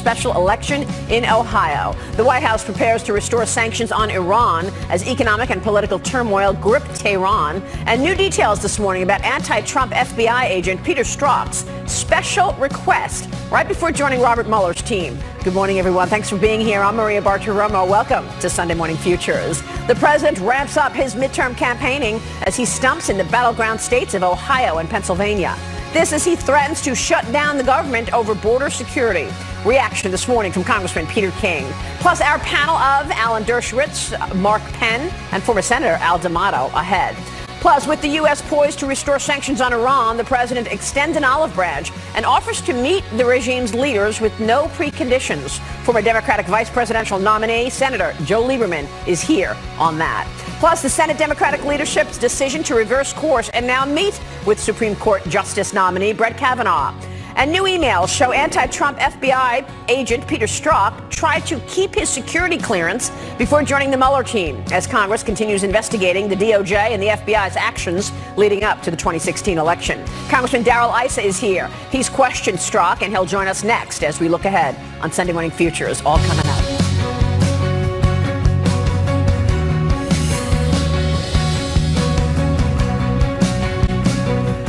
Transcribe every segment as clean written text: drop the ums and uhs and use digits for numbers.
special election in Ohio. The White House prepares to restore sanctions on Iran as economic and political turmoil grip Tehran. And new details this morning about anti-Trump FBI agent Peter Strzok's special request right before joining Robert Mueller's team. Good morning, everyone. Thanks for being here. I'm Maria Bartiromo. Welcome to Sunday Morning Futures. The president ramps up his midterm campaigning as he stumps in the battleground states of Ohio and Pennsylvania. This as he threatens to shut down the government over border security. Reaction this morning from Congressman Peter King. Plus our panel of Alan Dershowitz, Mark Penn, and former Senator Al D'Amato ahead. Plus, with the U.S. poised to restore sanctions on Iran, the president extends an olive branch and offers to meet the regime's leaders with no preconditions. Former Democratic vice presidential nominee, Senator Joe Lieberman, is here on that. Plus, the Senate Democratic leadership's decision to reverse course and now meet with Supreme Court Justice nominee Brett Kavanaugh. And new emails show anti-Trump FBI agent Peter Strzok tried to keep his security clearance before joining the Mueller team as Congress continues investigating the DOJ and the FBI's actions leading up to the 2016 election. Congressman Darrell Issa is here. He's questioned Strzok, and he'll join us next as we look ahead on Sunday Morning Futures, all coming up.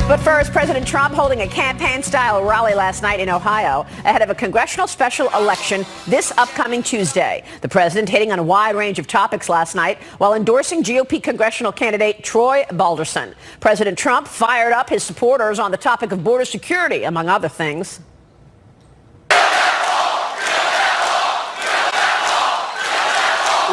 But first, President Trump holding a campaign-style rally last night in Ohio ahead of a congressional special election this upcoming Tuesday. The president hitting on a wide range of topics last night while endorsing GOP congressional candidate Troy Balderson. President Trump fired up his supporters on the topic of border security, among other things.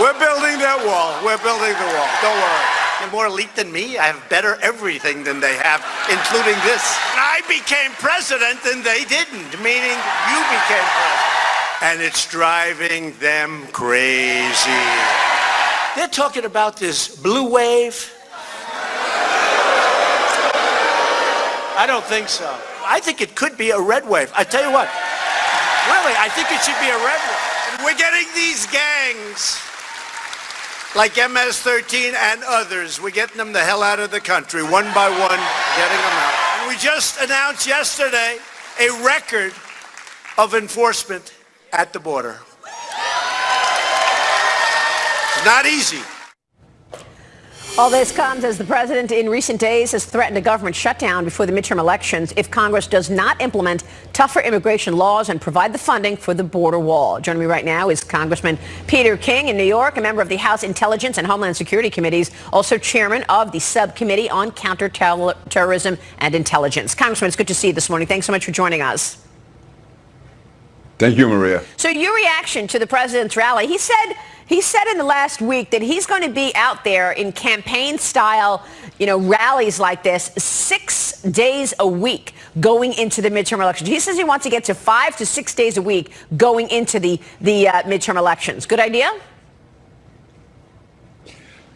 We're building that wall. We're building the wall. Don't worry. You're more elite than me. I have better everything than they have, including this. And I became president and they didn't, meaning you became president. And it's driving them crazy. They're talking about this blue wave. I don't think so. I think it could be a red wave. I tell you what, really, I think it should be a red wave. And we're getting these gangs like MS-13 and others. We're getting them the hell out of the country, one by one, getting them out. And we just announced yesterday a record of enforcement at the border. It's not easy. All this comes as the president in recent days has threatened a government shutdown before the midterm elections if Congress does not implement tougher immigration laws and provide the funding for the border wall. Joining me right now is Congressman Peter King in New York, a member of the House Intelligence and Homeland Security Committees, also chairman of the Subcommittee on Counterterrorism and Intelligence. Congressman, it's good to see you this morning. Thanks so much for joining us. Thank you, Maria. So your reaction to the president's rally, he said in the last week that he's going to be out there in campaign-style, rallies like this 6 days a week going into the midterm elections. He says he wants to get to 5 to 6 days a week going into the midterm elections. Good idea?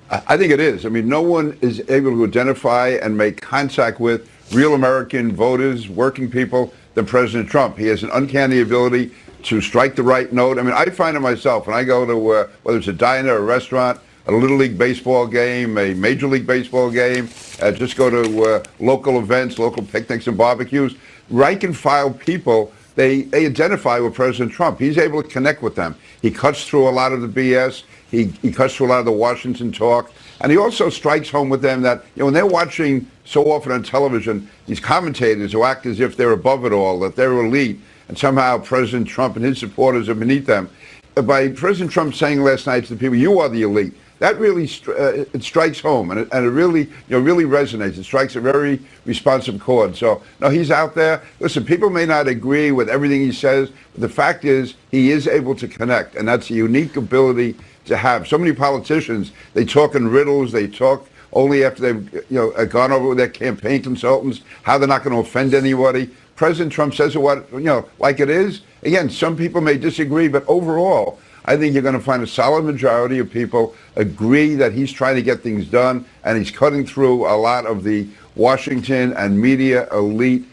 I think it is. I mean, no one is able to identify and make contact with real American voters, working people, than President Trump. He has an uncanny ability to strike the right note. I mean, I find it myself when I go to, whether it's a diner, a restaurant, a Little League baseball game, a Major League baseball game, just go to local events, local picnics and barbecues, rank and file people, they identify with President Trump. He's able to connect with them. He cuts through a lot of the BS. He cuts through a lot of the Washington talk. And he also strikes home with them that, when they're watching so often on television, these commentators who act as if they're above it all, that they're elite, and somehow President Trump and his supporters are beneath them. By President Trump saying last night to the people, you are the elite, that really it strikes home, and it really, really resonates. It strikes a very responsive chord. So, no, he's out there. Listen, people may not agree with everything he says, but the fact is he is able to connect, and that's a unique ability to have. So many politicians, they talk in riddles, they talk only after they've gone over with their campaign consultants, how they're not going to offend anybody. President Trump says it like it is. Again, some people may disagree, but overall, I think you're going to find a solid majority of people agree that he's trying to get things done, and he's cutting through a lot of the Washington and media elite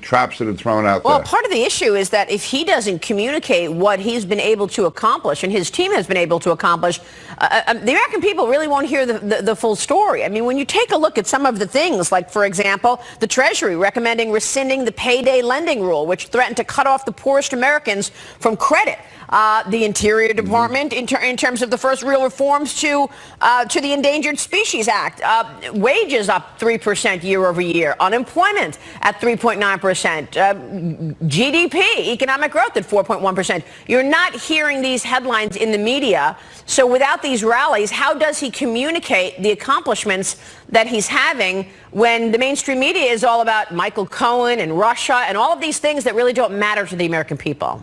traps that are thrown out Well, there. part of the issue is that if he doesn't communicate what he's been able to accomplish and his team has been able to accomplish, the American people really won't hear the full story. I mean, when you take a look at some of the things, like, for example, the Treasury recommending rescinding the payday lending rule, which threatened to cut off the poorest Americans from credit. The Interior Department, in terms of the first real reforms to the Endangered Species Act, wages up 3% year over year, unemployment at 3.9%, GDP, economic growth at 4.1%. You're not hearing these headlines in the media. So without these rallies, how does he communicate the accomplishments that he's having when the mainstream media is all about Michael Cohen and Russia and all of these things that really don't matter to the American people?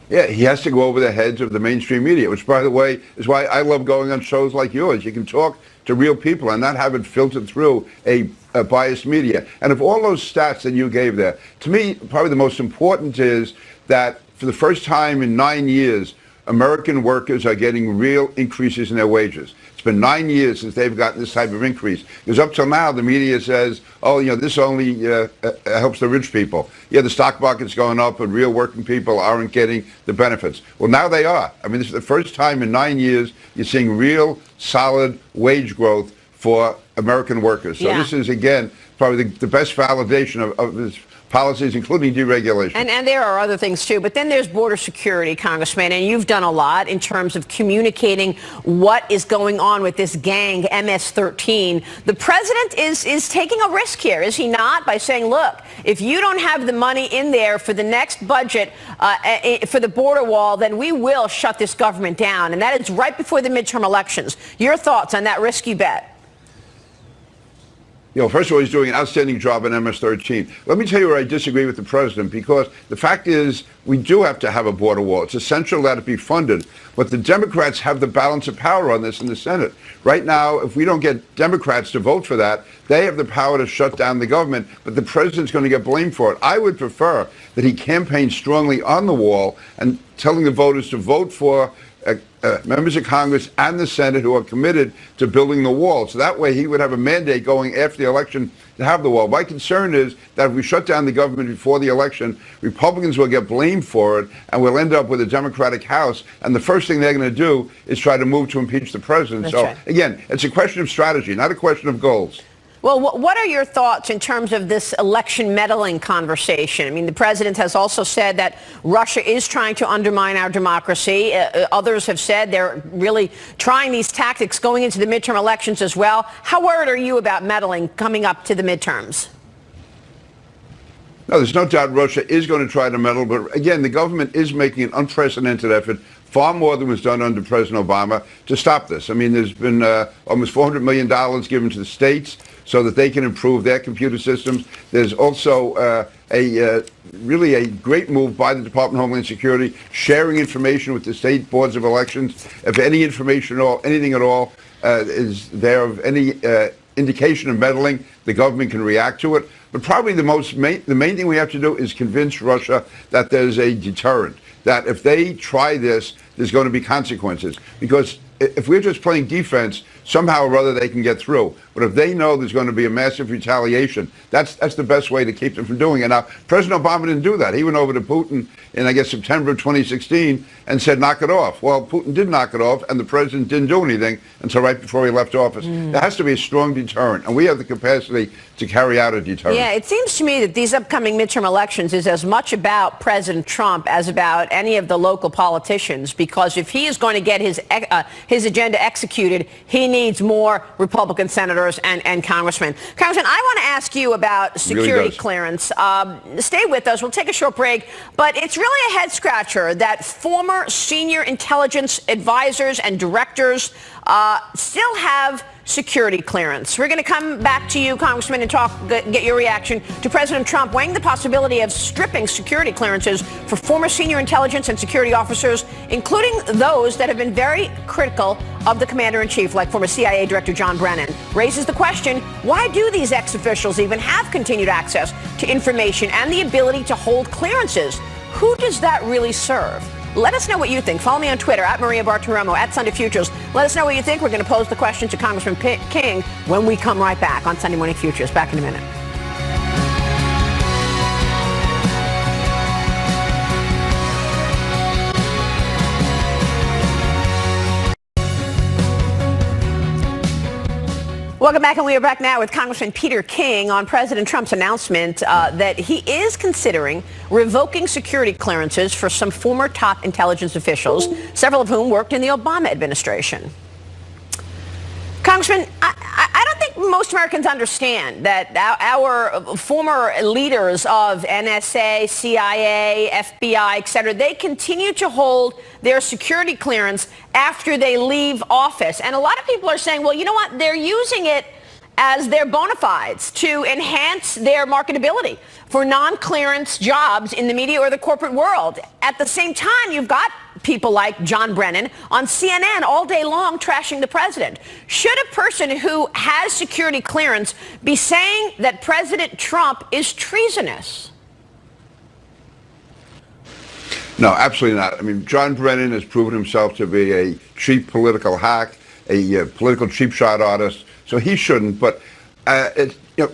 Yeah, he has to go over the heads of the mainstream media, which, by the way, is why I love going on shows like yours. You can talk to real people and not have it filtered through a biased media. And of all those stats that you gave there, to me, probably the most important is that for the first time in 9 years, American workers are getting real increases in their wages. It's been 9 years since they've gotten this type of increase. Because up till now, the media says, oh, this only helps the rich people. Yeah, the stock market's going up, but real working people aren't getting the benefits. Well, now they are. I mean, this is the first time in 9 years you're seeing real, solid wage growth for American workers. So This is, again, probably the best validation of this policies, including deregulation. And there are other things too, but then there's border security, Congressman, and you've done a lot in terms of communicating what is going on with this gang, MS-13. The president is taking a risk here, is he not, by saying, look, if you don't have the money in there for the next budget for the border wall, then we will shut this government down. And that is right before the midterm elections. Your thoughts on that risky bet? First of all, he's doing an outstanding job on MS-13. Let me tell you where I disagree with the president, because the fact is we do have to have a border wall. It's essential that it be funded. But the Democrats have the balance of power on this in the Senate. Right now, if we don't get Democrats to vote for that, they have the power to shut down the government, but the president's going to get blamed for it. I would prefer that he campaign strongly on the wall and telling the voters to vote for members of Congress and the Senate who are committed to building the wall. So that way he would have a mandate going after the election to have the wall. My concern is that if we shut down the government before the election, Republicans will get blamed for it, and we'll end up with a Democratic House. And the first thing they're going to do is try to move to impeach the president. That's so, right. Again, it's a question of strategy, not a question of goals. Well, what are your thoughts in terms of this election meddling conversation? I mean, the president has also said that Russia is trying to undermine our democracy. Others have said they're really trying these tactics going into the midterm elections as well. How worried are you about meddling coming up to the midterms? No, there's no doubt Russia is going to try to meddle. But again, the government is making an unprecedented effort, far more than was done under President Obama, to stop this. I mean, there's been almost $400 million given to the states so that they can improve their computer systems. There's also really a great move by the Department of Homeland Security, sharing information with the state boards of elections. If any information at all, anything at all, is there of any indication of meddling, the government can react to it. But probably the main thing we have to do is convince Russia that there's a deterrent, that if they try this, there's going to be consequences. Because if we're just playing defense, somehow or other they can get through. But if they know there's going to be a massive retaliation, that's the best way to keep them from doing it. Now, President Obama didn't do that. He went over to Putin in, I guess, September of 2016 and said, knock it off. Well, Putin did knock it off, and the president didn't do anything until right before he left office. There has to be a strong deterrent, and we have the capacity to carry out a deterrent. Yeah, it seems to me that these upcoming midterm elections is as much about President Trump as about any of the local politicians, because if he is going to get his agenda executed, he needs more Republican senators and congressmen. Congressman, I want to ask you about security clearance. Stay with us. We'll take a short break. But it's really a head scratcher that former senior intelligence advisors and directors still have security clearance. We're going to come back to you, Congressman, and get your reaction to President Trump weighing the possibility of stripping security clearances for former senior intelligence and security officers, including those that have been very critical of the commander-in-chief, like former CIA Director John Brennan. Raises the question, why do these ex-officials even have continued access to information and the ability to hold clearances? Who does that really serve? Let us know what you think. Follow me on Twitter, @Maria Bartiromo, @Sunday Futures. Let us know what you think. We're going to pose the question to Congressman King when we come right back on Sunday Morning Futures. Back in a minute. Welcome back, and we are back now with Congressman Peter King on President Trump's announcement that he is considering revoking security clearances for some former top intelligence officials, several of whom worked in the Obama administration. Congressman, I don't think most Americans understand that our former leaders of NSA, CIA, FBI, et cetera, they continue to hold their security clearance after they leave office. And a lot of people are saying, well, you know what? They're using it as their bona fides to enhance their marketability for non-clearance jobs in the media or the corporate world. At the same time, you've got people like John Brennan on CNN all day long trashing the president. Should a person who has security clearance be saying that President Trump is treasonous? No, absolutely not. I mean, John Brennan has proven himself to be a cheap political hack, a political cheap shot artist, so he shouldn't. But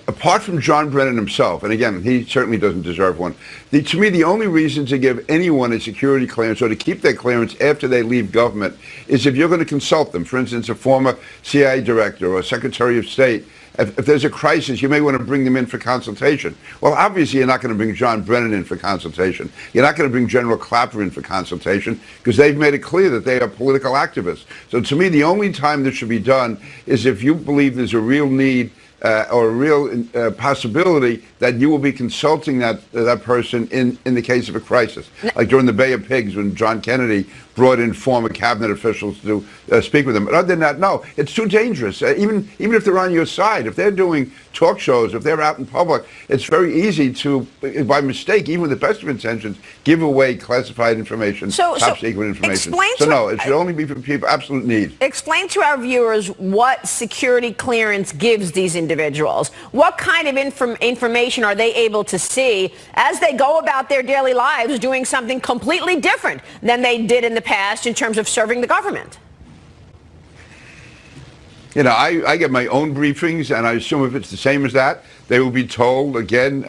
apart from John Brennan himself, and again, he certainly doesn't deserve one, to me, the only reason to give anyone a security clearance or to keep their clearance after they leave government is if you're going to consult them. For instance, a former CIA director or Secretary of State. If there's a crisis, you may want to bring them in for consultation. Well, obviously, you're not going to bring John Brennan in for consultation. You're not going to bring General Clapper in for consultation because they've made it clear that they are political activists. So to me, the only time this should be done is if you believe there's a real need or a real possibility that you will be consulting that person in the case of a crisis. Like during the Bay of Pigs when John Kennedy brought in former cabinet officials to speak with them. But other than that, no, it's too dangerous. Even if they're on your side, if they're doing talk shows, if they're out in public, it's very easy to, by mistake, even with the best of intentions, give away classified information, top secret information. So no, it should only be for people absolute need. Explain to our viewers what security clearance gives these individuals. What kind of information are they able to see as they go about their daily lives doing something completely different than they did in the past in terms of serving the government? You know, I get my own briefings, and I assume if it's the same as that, they will be told, again,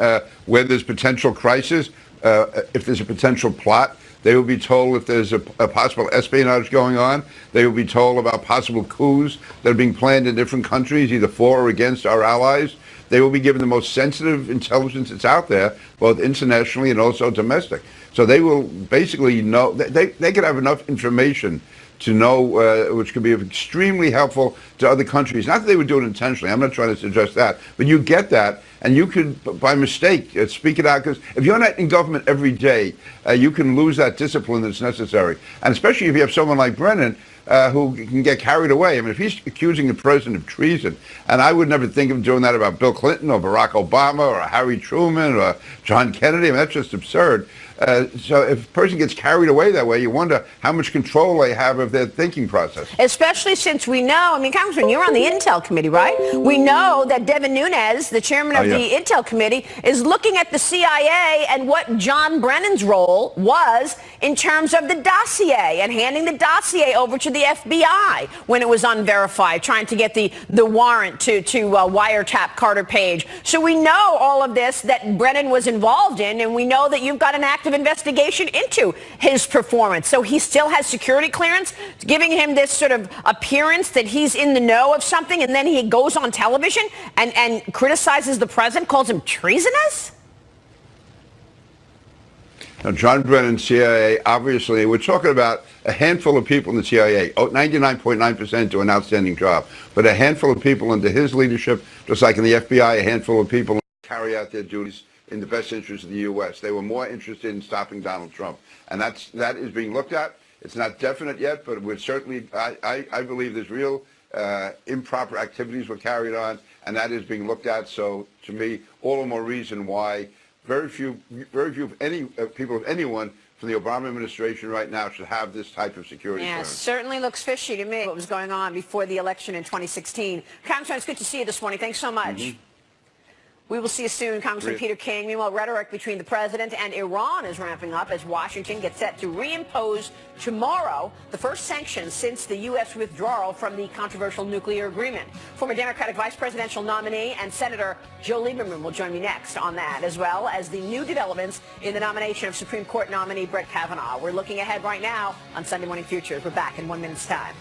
where there's potential crisis, if there's a potential plot. They will be told if there's a possible espionage going on. They will be told about possible coups that are being planned in different countries, either for or against our allies. They will be given the most sensitive intelligence that's out there, both internationally and also domestic. So they will basically know, they could have enough information to know, which could be extremely helpful to other countries. Not that they would do it intentionally. I'm not trying to suggest that. But you get that, and you could, by mistake, speak it out. Because if you're not in government every day, you can lose that discipline that's necessary. And especially if you have someone like Brennan, who can get carried away. I mean, if he's accusing the president of treason, and I would never think of doing that about Bill Clinton or Barack Obama or Harry Truman or John Kennedy. I mean, that's just absurd. So if a person gets carried away that way, you wonder how much control they have of their thinking process. Especially since we know, I mean, Congressman, you're on the Intel Committee, right? We know that Devin Nunes, the chairman of the Intel Committee, is looking at the CIA and what John Brennan's role was in terms of the dossier and handing the dossier over to the FBI when it was unverified, trying to get the warrant to wiretap Carter Page. So we know all of this that Brennan was involved in, and we know that you've got an active investigation into his performance. So he still has security clearance, giving him this sort of appearance that he's in the know of something, and then he goes on television and criticizes the president, calls him treasonous? Now, John Brennan, CIA, obviously, we're talking about a handful of people in the CIA. 99.9% do an outstanding job. But a handful of people under his leadership, just like in the FBI, a handful of people carry out their duties in the best interest of the U.S. They were more interested in stopping Donald Trump. And that is being looked at. It's not definite yet, but we're certainly, I believe there's real improper activities were carried on, and that is being looked at. So, to me, all the more reason why very few of any people of anyone from the Obama administration right now should have this type of security clearance. Certainly looks fishy to me what was going on before the election in 2016. Congressman, it's good to see you this morning. Thanks so much. We will see you soon, Congressman Peter King. Meanwhile, rhetoric between the president and Iran is ramping up as Washington gets set to reimpose tomorrow the first sanctions since the U.S. withdrawal from the controversial nuclear agreement. Former Democratic vice presidential nominee and Senator Joe Lieberman will join me next on that, as well as the new developments in the nomination of Supreme Court nominee Brett Kavanaugh. We're looking ahead right now on Sunday Morning Futures. We're back in 1 minute's time.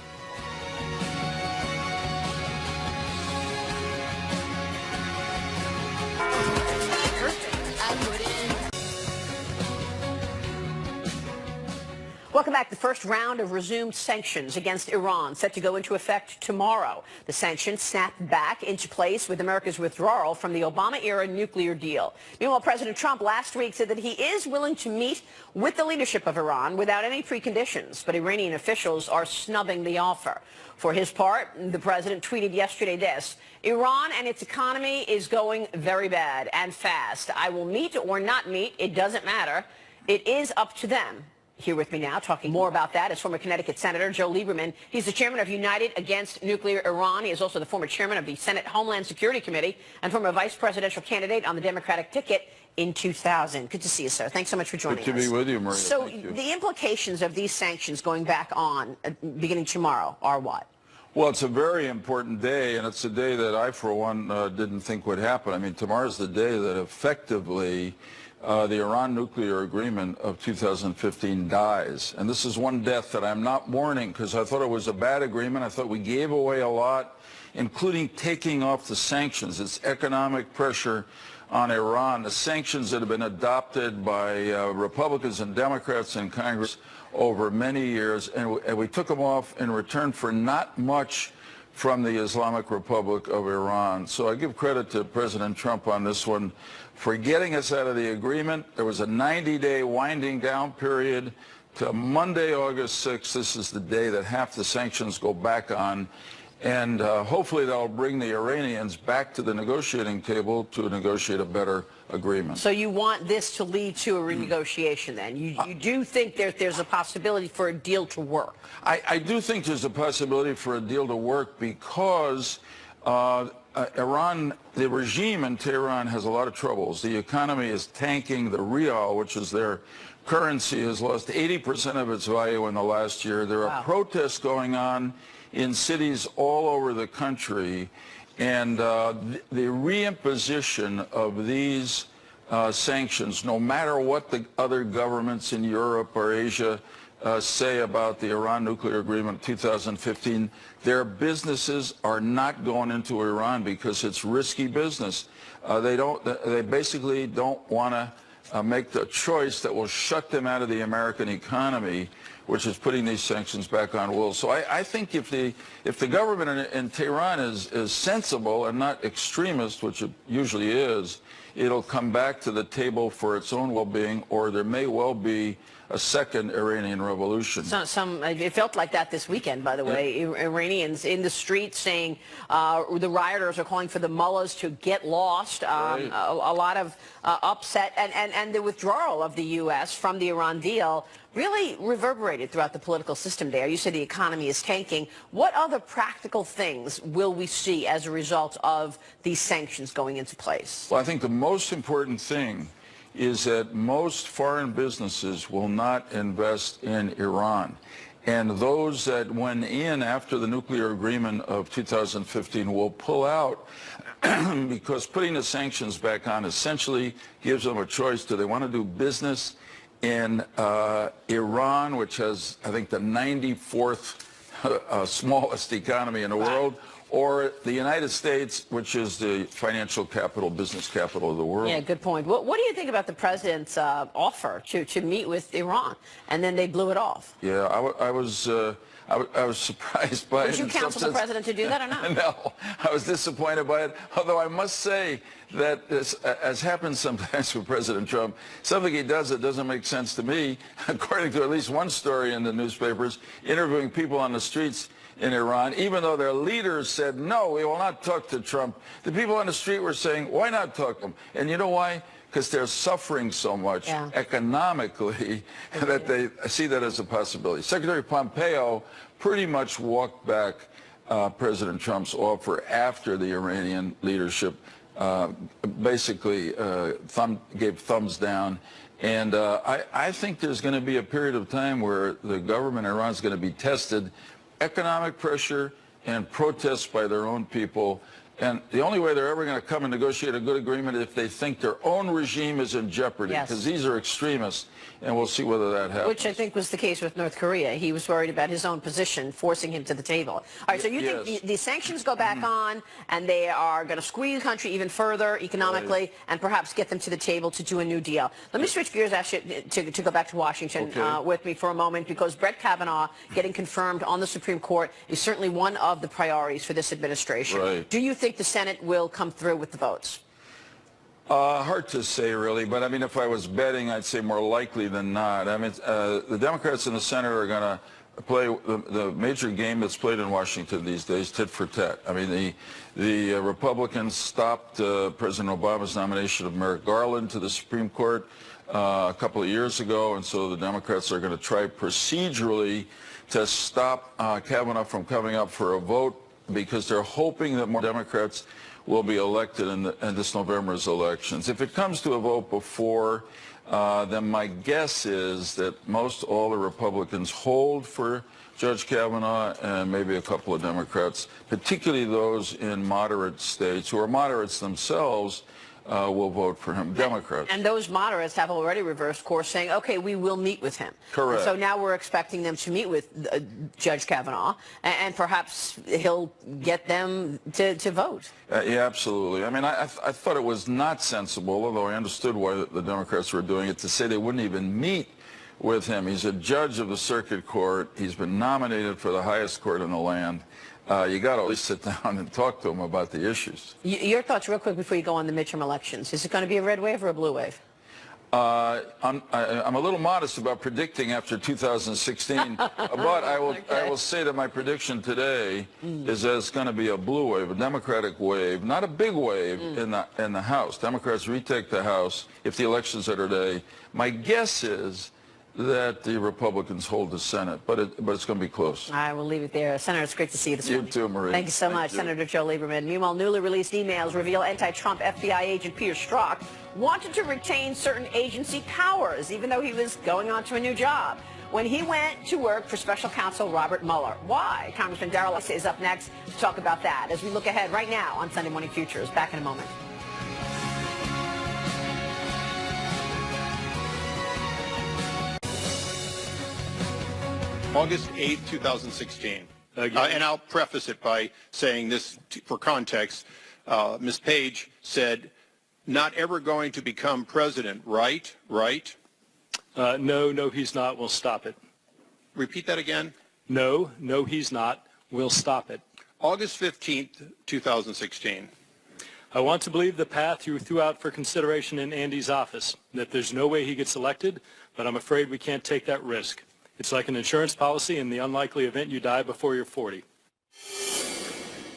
Welcome back. The first round of resumed sanctions against Iran set to go into effect tomorrow. The sanctions snapped back into place with America's withdrawal from the Obama-era nuclear deal. Meanwhile, President Trump last week said that he is willing to meet with the leadership of Iran without any preconditions, but Iranian officials are snubbing the offer. For his part, the president tweeted yesterday this: Iran and its economy is going very bad and fast. I will meet or not meet. It doesn't matter. It is up to them. Here with me now, talking more about that, is former Connecticut Senator Joe Lieberman. He's the chairman of United Against Nuclear Iran. He is also the former chairman of the Senate Homeland Security Committee and former vice presidential candidate on the Democratic ticket in 2000. Good to see you, sir. Thanks so much for joining us. Good to be with you, Maria. So the implications of these sanctions going back on, beginning tomorrow, are what? Well, it's a very important day, and it's a day that I, for one, didn't think would happen. I mean, tomorrow's the day that effectively the Iran nuclear agreement of 2015 dies. And this is one death that I'm not mourning because I thought it was a bad agreement. I thought we gave away a lot, including taking off the sanctions. It's economic pressure on Iran. The sanctions that have been adopted by Republicans and Democrats in Congress over many years, and we took them off in return for not much from the Islamic Republic of Iran. So I give credit to President Trump on this one for getting us out of the agreement. There was a 90-day winding down period to Monday, August 6th. This is the day that half the sanctions go back on. And hopefully that'll bring the Iranians back to the negotiating table to negotiate a better agreement. So you want this to lead to a renegotiation then? You do think there's a possibility for a deal to work? I do think there's a possibility for a deal to work because Iran, the regime in Tehran has a lot of troubles. The economy is tanking. The rial, which is their currency, has lost 80% of its value in the last year. There are protests going on in cities all over the country, and the reimposition of these sanctions, no matter what the other governments in Europe or Asia say about the Iran nuclear agreement 2015, their businesses are not going into Iran because it's risky business. They basically don't want to make the choice that will shut them out of the American economy, which is putting these sanctions back on will. So I think if the government in Tehran is sensible and not extremist, which it usually is, it'll come back to the table for its own well-being, or there may well be a second Iranian revolution. It felt like that this weekend, by the way. Iranians in the streets saying the rioters are calling for the mullahs to get lost. Right. A lot of upset, and the withdrawal of the U.S. from the Iran deal really reverberated throughout the political system there. You said the economy is tanking. What other practical things will we see as a result of these sanctions going into place? Well, I think the most important thing is that most foreign businesses will not invest in Iran. And those that went in after the nuclear agreement of 2015 will pull out because putting the sanctions back on essentially gives them a choice. Do they want to do business in Iran, which has, I think, the 94th smallest economy in the world, or the United States, which is the financial capital, business capital of the world? Yeah, good point. What do you think about the president's offer to meet with Iran, and then they blew it off? Yeah, I was surprised by it. Did you counsel the president to do that or not? No, I was disappointed by it. Although I must say that this, as happens sometimes with President Trump, something he does that doesn't make sense to me, according to at least one story in the newspapers, interviewing people on the streets in Iran, even though their leaders said, no, we will not talk to Trump. The people on the street were saying, why not talk to him? And you know why? Because they're suffering so much economically that they see that as a possibility. Secretary Pompeo pretty much walked back President Trump's offer after the Iranian leadership basically gave thumbs down. And I think there's going to be a period of time where the government in Iran is going to be tested. Economic pressure and protests by their own people. And the only way they're ever going to come and negotiate a good agreement is if they think their own regime is in jeopardy, because these are extremists. and we'll see whether that happens. Which I think was the case with North Korea. He was worried about his own position, forcing him to the table. All right, so you think the sanctions go back on, and they are going to squeeze the country even further economically, and perhaps get them to the table to do a new deal. Let me switch gears, ask you to go back to Washington with me for a moment, because Brett Kavanaugh getting confirmed on the Supreme Court is certainly one of the priorities for this administration. Right. Do you think the Senate will come through with the votes? Hard to say, really, but I mean, if I was betting, I'd say more likely than not. I mean, the Democrats in the Senate are going to play the major game that's played in Washington these days, tit for tat. I mean, the Republicans stopped President Obama's nomination of Merrick Garland to the Supreme Court a couple of years ago, and so the Democrats are going to try procedurally to stop Kavanaugh from coming up for a vote, because they're hoping that more Democrats will be elected in this November's elections. If it comes to a vote before, then my guess is that most all the Republicans hold for Judge Kavanaugh, and maybe a couple of Democrats, particularly those in moderate states who are moderates themselves, will vote for him, Democrats. And those moderates have already reversed course, saying, okay, we will meet with him. Correct. And so now we're expecting them to meet with Judge Kavanaugh, and perhaps he'll get them to vote. Yeah, absolutely. I mean, I thought it was not sensible, although I understood why the Democrats were doing it, to say they wouldn't even meet with him. He's a judge of the circuit court. He's been nominated for the highest court in the land. You got to at least sit down and talk to him about the issues. Your thoughts real quick before you go on the midterm elections. Is it going to be a red wave or a blue wave? I'm a little modest about predicting after 2016, but I will say that my prediction today is that it's going to be a blue wave, a Democratic wave, not a big wave in the House. Democrats retake the House if the elections are today. My guess is that the Republicans hold the Senate, but it's going to be close. I will leave it there. Senator, it's great to see you this morning. You too, Marie. Thank you so much, Senator Joe Lieberman. Meanwhile, newly released emails reveal anti-Trump FBI agent Peter Strzok wanted to retain certain agency powers, even though he was going on to a new job, when he went to work for special counsel Robert Mueller. Why? Congressman Darrell Issa is up next to talk about that as we look ahead right now on Sunday Morning Futures. Back in a moment. August 8, 2016. And I'll preface it by saying this for context. Ms. Page said, not ever going to become president, right? Right? No, he's not. We'll stop it. Repeat that again. No, he's not. We'll stop it. August 15th, 2016. I want to believe the path you threw out for consideration in Andy's office, that there's no way he gets elected, but I'm afraid we can't take that risk. It's like an insurance policy in the unlikely event you die before you're 40.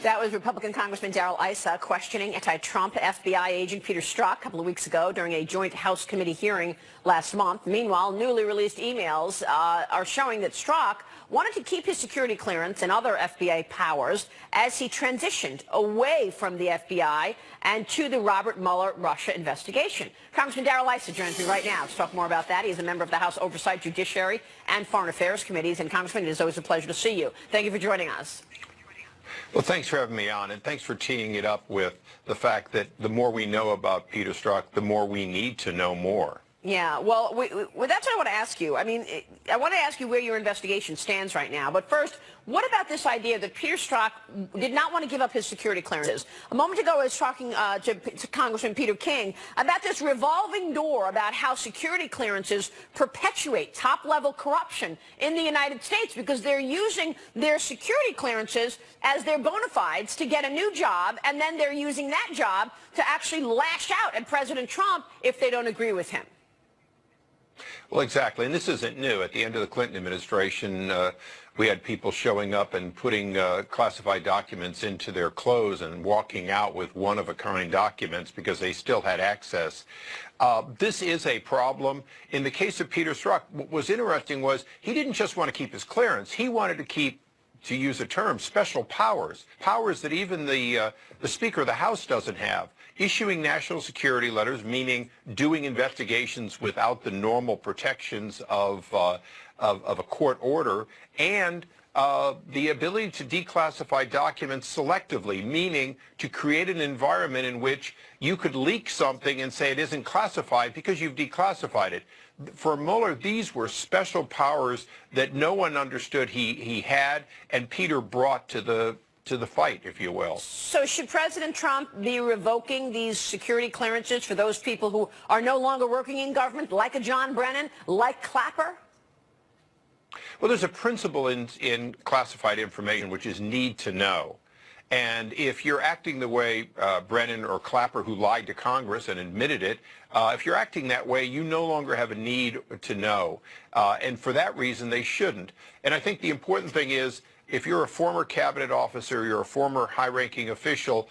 That was Republican Congressman Darrell Issa questioning anti-Trump FBI agent Peter Strzok a couple of weeks ago during a joint House committee hearing last month. Meanwhile, newly released emails are showing that Strzok wanted to keep his security clearance and other FBI powers as he transitioned away from the FBI and to the Robert Mueller Russia investigation. Congressman Darrell Issa joins me right now to talk more about that. He is a member of the House Oversight, Judiciary, and Foreign Affairs Committees. And Congressman, it is always a pleasure to see you. Thank you for joining us. Well, thanks for having me on, and thanks for teeing it up with the fact that the more we know about Peter Strzok, the more we need to know more. Yeah, well, that's what I want to ask you. I mean, I want to ask you where your investigation stands right now. But first, what about this idea that Peter Strzok did not want to give up his security clearances? A moment ago, I was talking to Congressman Peter King about this revolving door about how security clearances perpetuate top-level corruption in the United States because they're using their security clearances as their bona fides to get a new job, and then they're using that job to actually lash out at President Trump if they don't agree with him. Well, exactly. And this isn't new. At the end of the Clinton administration, we had people showing up and putting classified documents into their clothes and walking out with one-of-a-kind documents because they still had access. This is a problem. In the case of Peter Strzok, what was interesting was he didn't just want to keep his clearance. He wanted to keep, to use a term, special powers, powers that even the Speaker of the House doesn't have. Issuing national security letters, meaning doing investigations without the normal protections of a court order, and the ability to declassify documents selectively, meaning to create an environment in which you could leak something and say it isn't classified because you've declassified it. For Mueller, these were special powers that no one understood he had, and Peter brought to the fight, if you will. So should President Trump be revoking these security clearances for those people who are no longer working in government, like a John Brennan, like Clapper? Well, there's a principle in classified information, which is need to know. And if you're acting the way Brennan or Clapper, who lied to Congress and admitted it, if you're acting that way, you no longer have a need to know. And for that reason, they shouldn't. And I think the important thing is, if you're a former cabinet officer, you're a former high-ranking official,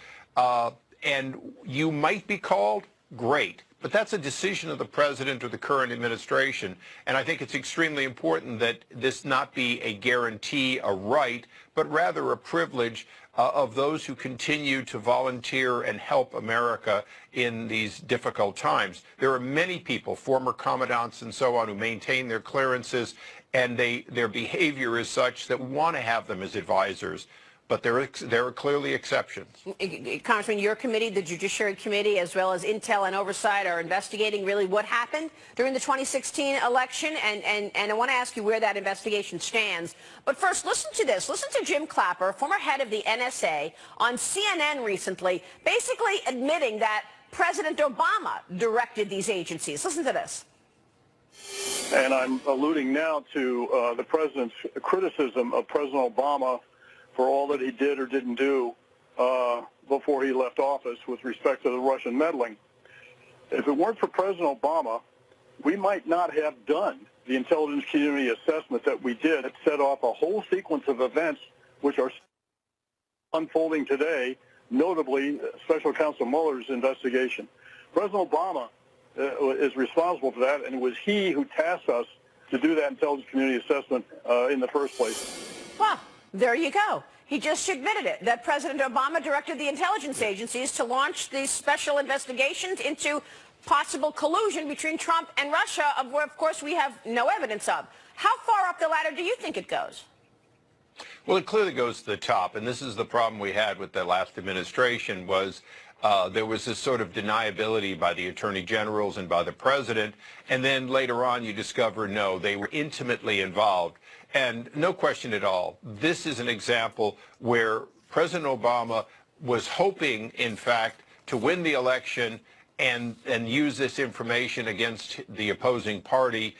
and you might be called, great. But that's a decision of the president or the current administration. And I think it's extremely important that this not be a guarantee, a right, but rather a privilege of those who continue to volunteer and help America in these difficult times. There are many people, former commandants and so on, who maintain their clearances, and their behavior is such that we want to have them as advisors. But there are clearly exceptions. Congressman, your committee, the Judiciary Committee, as well as Intel and Oversight, are investigating really what happened during the 2016 election, and I want to ask you where that investigation stands. But first, listen to this. Listen to Jim Clapper, former head of the NSA, on CNN recently, basically admitting that President Obama directed these agencies. Listen to this. And I'm alluding now to the president's criticism of President Obama for all that he did or didn't do before he left office with respect to the Russian meddling. If it weren't for President Obama, we might not have done the intelligence community assessment that we did. It set off a whole sequence of events which are unfolding today, notably Special Counsel Mueller's investigation. President Obama is responsible for that, and it was he who tasked us to do that intelligence community assessment in the first place. Well, there you go. He just admitted it, that President Obama directed the intelligence agencies to launch these special investigations into possible collusion between Trump and Russia, of where, of course, we have no evidence of. How far up the ladder do you think it goes? Well, it clearly goes to the top, and this is the problem we had with the last administration was there was this sort of deniability by the attorney generals and by the president, and then later on you discover, no, they were intimately involved. And no question at all, this is an example where President Obama was hoping, in fact, to win the election and use this information against the opposing party.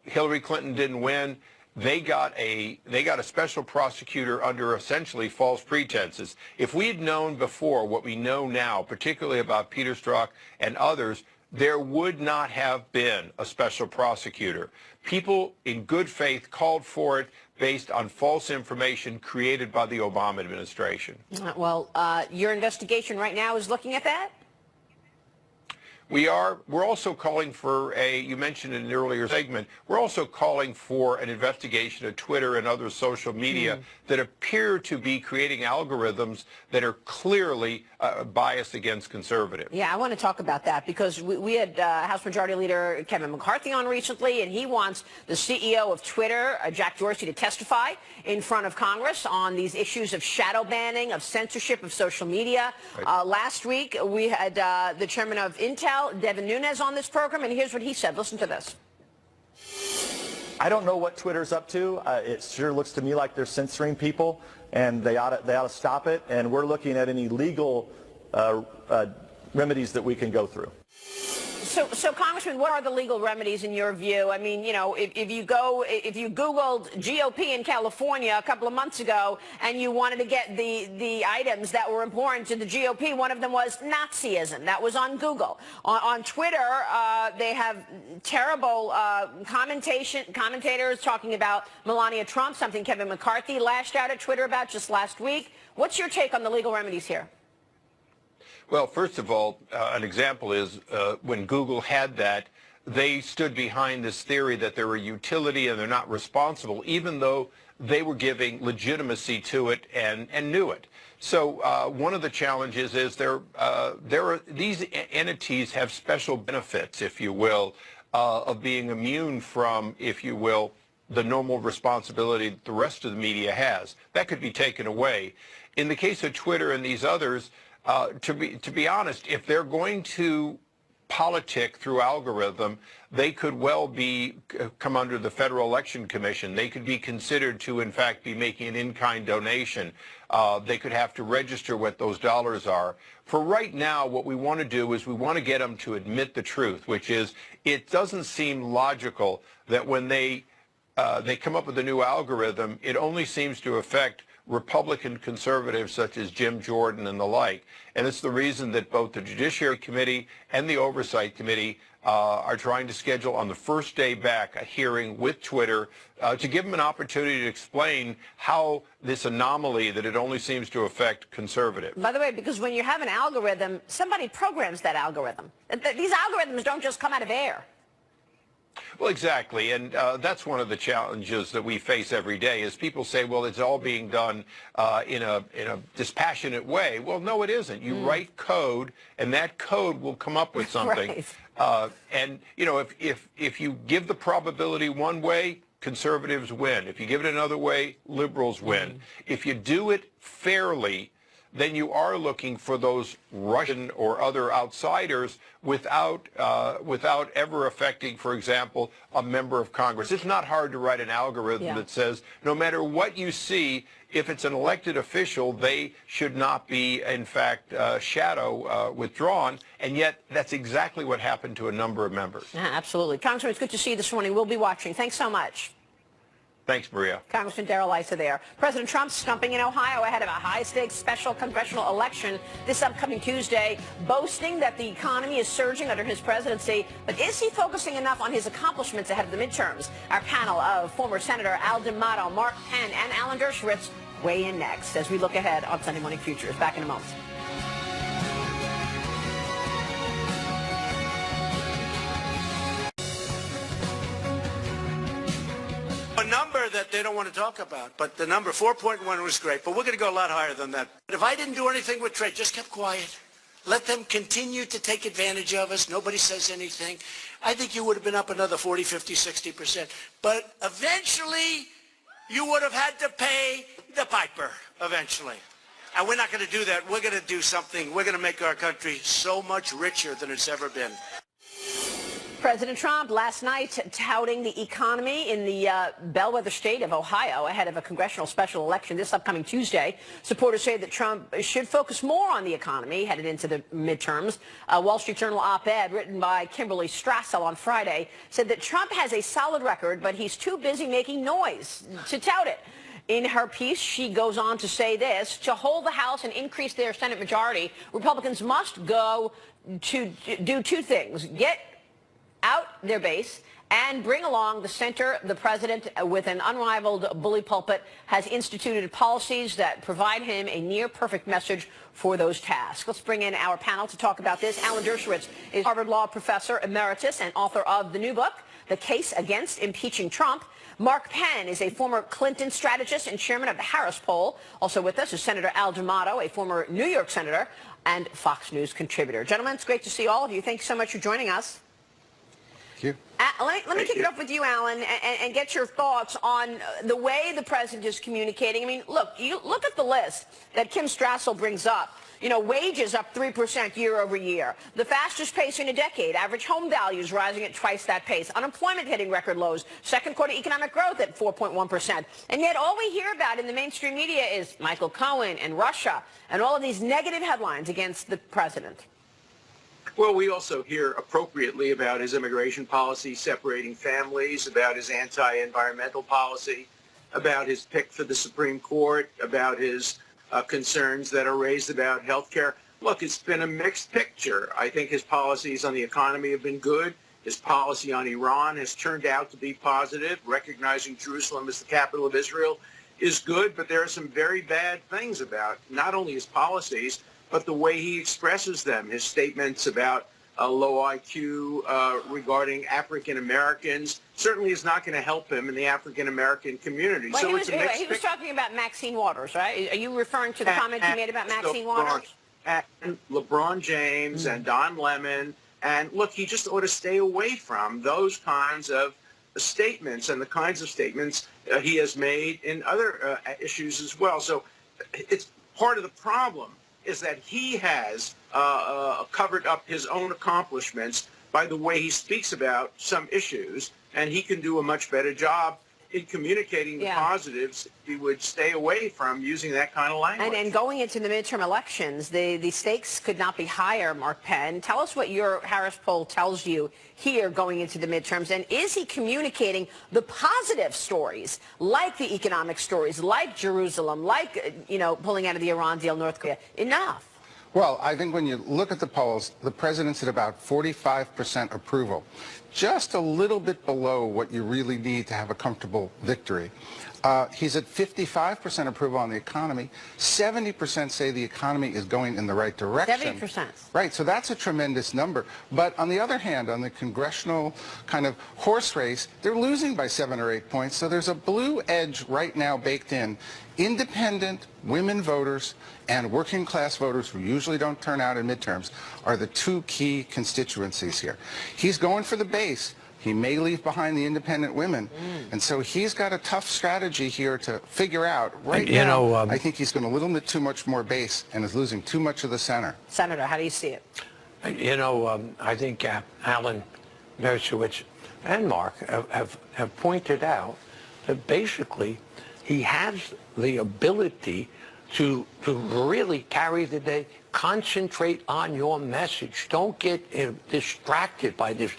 Hillary Clinton didn't win. They got a special prosecutor under essentially false pretenses. If we had known before what we know now, particularly about Peter Strzok and others, there would not have been a special prosecutor. People in good faith called for it based on false information created by the Obama administration. Well, your investigation right now is looking at that? We're also calling for you mentioned in an earlier segment, we're also calling for an investigation of Twitter and other social media that appear to be creating algorithms that are clearly biased against conservatives. Yeah, I want to talk about that because we had House Majority Leader Kevin McCarthy on recently, and he wants the CEO of Twitter, Jack Dorsey, to testify in front of Congress on these issues of shadow banning, of censorship of social media. Right. Last week, we had the chairman of Intel, Devin Nunes, on this program, and here's what he said. Listen to this. I don't know what Twitter's up to. It sure looks to me like they're censoring people, and they ought to stop it. And we're looking at any legal remedies that we can go through. So, Congressman, what are the legal remedies in your view? I mean, you know, if you Googled GOP in California a couple of months ago and you wanted to get the items that were important to the GOP, one of them was Nazism. That was on Google. On Twitter, they have terrible commentators talking about Melania Trump, something Kevin McCarthy lashed out at Twitter about just last week. What's your take on the legal remedies here? Well, first of all, an example is when Google had that, they stood behind this theory that they're a utility and they're not responsible, even though they were giving legitimacy to it and knew it. So one of the challenges is these entities have special benefits, if you will, of being immune from, if you will, the normal responsibility that the rest of the media has. That could be taken away. In the case of Twitter and these others, to be honest, if they're going to politic through algorithm, they could well come under the Federal Election Commission. They could be considered to, in fact, be making an in-kind donation. They could have to register what those dollars are. For right now, what we want to do is we want to get them to admit the truth, which is it doesn't seem logical that when they come up with a new algorithm, it only seems to affect Republican conservatives such as Jim Jordan and the like. And it's the reason that both the Judiciary Committee and the Oversight Committee are trying to schedule on the first day back a hearing with Twitter to give them an opportunity to explain how this anomaly that it only seems to affect conservatives. By the way, because when you have an algorithm, somebody programs that algorithm. These algorithms don't just come out of air. Well, exactly, and that's one of the challenges that we face every day is people say, well, it's all being done in a dispassionate way. Well, no, it isn't. You write code, and that code will come up with something. Right. And, you know, if you give the probability one way, conservatives win. If you give it another way, liberals win. If you do it fairly, then you are looking for those Russian or other outsiders without ever affecting, for example, a member of Congress. It's not hard to write an algorithm that says no matter what you see, if it's an elected official, they should not be, in fact, shadow withdrawn. And yet that's exactly what happened to a number of members. Yeah, absolutely. Congressman, it's good to see you this morning. We'll be watching. Thanks so much. Thanks, Maria. Congressman Darrell Issa there. President Trump stumping in Ohio ahead of a high-stakes special congressional election this upcoming Tuesday, boasting that the economy is surging under his presidency. But is he focusing enough on his accomplishments ahead of the midterms? Our panel of former Senator Al D'Amato, Mark Penn, and Alan Dershowitz weigh in next as we look ahead on Sunday Morning Futures. Back in a moment. A number that they don't want to talk about, but the number 4.1 was great, but we're going to go a lot higher than that. But if I didn't do anything with trade, just kept quiet, let them continue to take advantage of us, nobody says anything, I think you would have been up another 40, 50, 60%. But eventually, you would have had to pay the piper, eventually. And we're not going to do that. We're going to do something. We're going to make our country so much richer than it's ever been. President Trump last night touting the economy in the bellwether state of Ohio ahead of a congressional special election this upcoming Tuesday. Supporters say that Trump should focus more on the economy headed into the midterms. A Wall Street Journal op-ed written by Kimberly Strassel on Friday said that Trump has a solid record, but he's too busy making noise to tout it. In her piece, she goes on to say this: to hold the House and increase their Senate majority, Republicans must go to do two things: get out their base and bring along the center. The president, with an unrivaled bully pulpit, has instituted policies that provide him a near-perfect message for those tasks. Let's bring in our panel to talk about this. Alan Dershowitz is Harvard Law professor emeritus and author of the new book, The Case Against Impeaching Trump. Mark Penn is a former Clinton strategist and chairman of the Harris poll. Also with us is Senator Al D'Amato, a former New York senator and Fox News contributor. Gentlemen, it's great to see all of you. Thanks so much for joining us. Thank you. Let me kick it off with you, Alan, and get your thoughts on the way the president is communicating. I mean, look, you look at the list that Kim Strassel brings up. You know, wages up 3% year over year, the fastest pace in a decade, average home values rising at twice that pace, unemployment hitting record lows, second quarter economic growth at 4.1%. And yet all we hear about in the mainstream media is Michael Cohen and Russia and all of these negative headlines against the president. Well, we also hear appropriately about his immigration policy, separating families, about his anti-environmental policy, about his pick for the Supreme Court, about his concerns that are raised about health care. Look, it's been a mixed picture. I think his policies on the economy have been good. His policy on Iran has turned out to be positive. Recognizing Jerusalem as the capital of Israel is good, but there are some very bad things about not only his policies, but the way he expresses them. His statements about low IQ regarding African Americans certainly is not going to help him in the African American community. Well, so he was talking about Maxine Waters, right? Are you referring to the comment he made about Maxine Waters? And LeBron James and Don Lemon. And look, he just ought to stay away from those kinds of statements and the kinds of statements he has made in other issues as well. So it's part of the problem is that he has covered up his own accomplishments by the way he speaks about some issues, and he can do a much better job in communicating the positives. He would stay away from using that kind of language. And going into the midterm elections, the stakes could not be higher, Mark Penn. Tell us what your Harris poll tells you here going into the midterms, and is he communicating the positive stories, like the economic stories, like Jerusalem, like, pulling out of the Iran deal, North Korea, enough? Well, I think when you look at the polls, the president's at about 45% approval, just a little bit below what you really need to have a comfortable victory. He's at 55% approval on the economy. 70% say the economy is going in the right direction. 70%. Right, so that's a tremendous number. But on the other hand, on the congressional kind of horse race, they're losing by 7 or 8 points. So there's a blue edge right now baked in. Independent women voters and working class voters who usually don't turn out in midterms are the two key constituencies here. He's going for the base. He may leave behind the independent women. And so he's got a tough strategy here to figure out. Right now, I think he's going a little bit too much more base and is losing too much of the center. Senator, how do you see it? I think Alan Dershowitz and Mark have pointed out that basically he has the ability to really carry the day. Concentrate on your message. Don't get distracted by this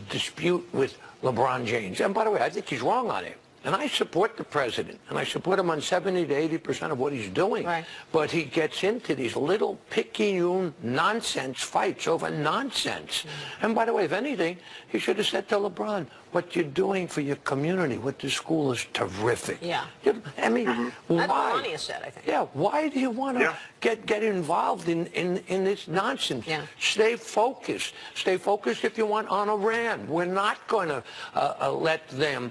dispute with LeBron James. And by the way, I think he's wrong on it. And I support the president, and I support him on 70 to 80% of what he's doing. Right. But he gets into these little picayune nonsense fights over nonsense. And by the way, if anything, he should have said to LeBron, what you're doing for your community with the school is terrific. Yeah. I mean, why? That's what Melania said, I think. Yeah, why do you want to get involved in this nonsense? Yeah. Stay focused. Stay focused if you want on Iran. We're not going to let them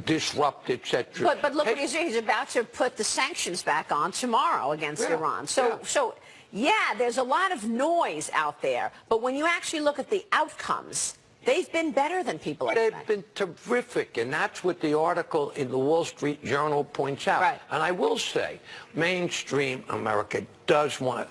disrupt, etc. But look what he's doing. He's about to put the sanctions back on tomorrow against Iran. So yeah, there's a lot of noise out there. But when you actually look at the outcomes, they've been better than people expect. They've been terrific, and that's what the article in the Wall Street Journal points out. Right. And I will say, mainstream America does want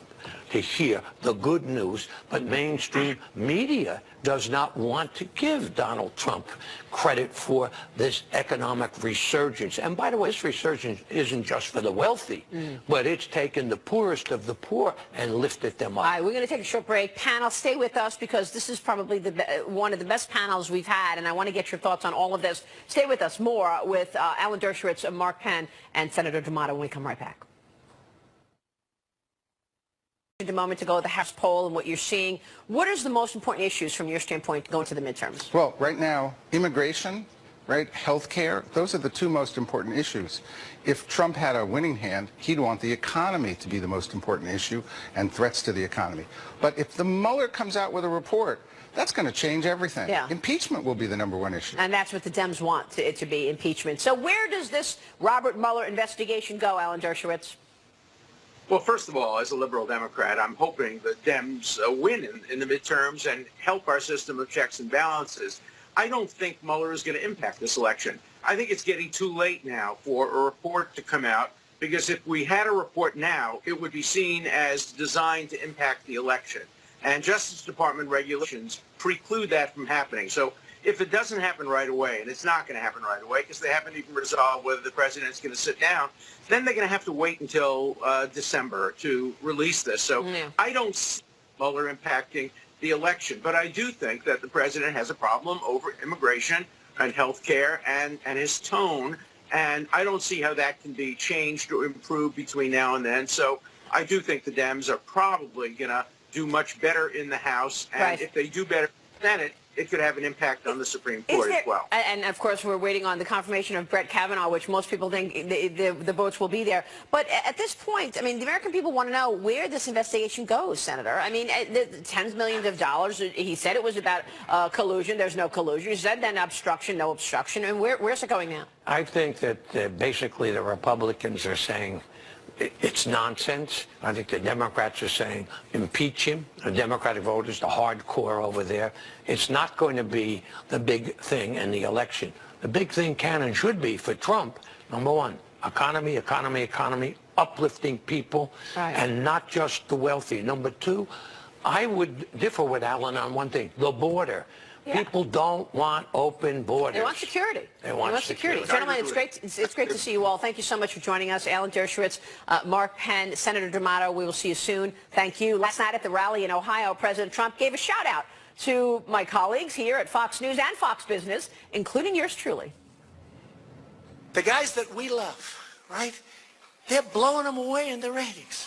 to hear the good news, but mainstream media does not want to give Donald Trump credit for this economic resurgence. And by the way, this resurgence isn't just for the wealthy, but it's taken the poorest of the poor and lifted them up. All right, we're going to take a short break. Panel, stay with us because this is probably one of the best panels we've had, and I want to get your thoughts on all of this. Stay with us. More with Alan Dershowitz, Mark Penn, and Senator D'Amato when we come right back. A moment ago, the Harris poll and what you're seeing. What is the most important issues from your standpoint going to the midterms? Well, right now, immigration, right, health care, those are the two most important issues. If Trump had a winning hand, he'd want the economy to be the most important issue and threats to the economy. But if the Mueller comes out with a report, that's going to change everything. Yeah. Impeachment will be the #1 issue. And that's what the Dems want, it to be impeachment. So where does this Robert Mueller investigation go, Alan Dershowitz? Well, first of all, as a liberal Democrat, I'm hoping the Dems win in the midterms and help our system of checks and balances. I don't think Mueller is going to impact this election. I think it's getting too late now for a report to come out, because if we had a report now, it would be seen as designed to impact the election. And Justice Department regulations preclude that from happening. So if it doesn't happen right away, and it's not going to happen right away because they haven't even resolved whether the president's going to sit down, then they're going to have to wait until December to release this. So I don't see Mueller impacting the election. But I do think that the president has a problem over immigration and health care and his tone. And I don't see how that can be changed or improved between now and then. So I do think the Dems are probably going to do much better in the House. And if they do better in the Senate, it could have an impact on the Supreme Court as well. And, of course, we're waiting on the confirmation of Brett Kavanaugh, which most people think the votes will be there. But at this point, I mean, the American people want to know where this investigation goes, Senator. I mean, the tens of millions of dollars, he said it was about collusion. There's no collusion. He said then obstruction, no obstruction. And where's it going now? I think that basically the Republicans are saying it's nonsense. I think the Democrats are saying impeach him. The Democratic voters, the hardcore over there. It's not going to be the big thing in the election. The big thing can and should be for Trump, #1, economy, economy, economy, uplifting people, and not just the wealthy. #2, I would differ with Alan on one thing, the border. Yeah. People don't want open borders. They want security. They want security. Gentlemen, it's great to see you all. Thank you so much for joining us. Alan Dershowitz, Mark Penn, Senator D'Amato, we will see you soon. Thank you. Last night at the rally in Ohio, President Trump gave a shout out to my colleagues here at Fox News and Fox Business, including yours truly. The guys that we love, right? They're blowing them away in the ratings.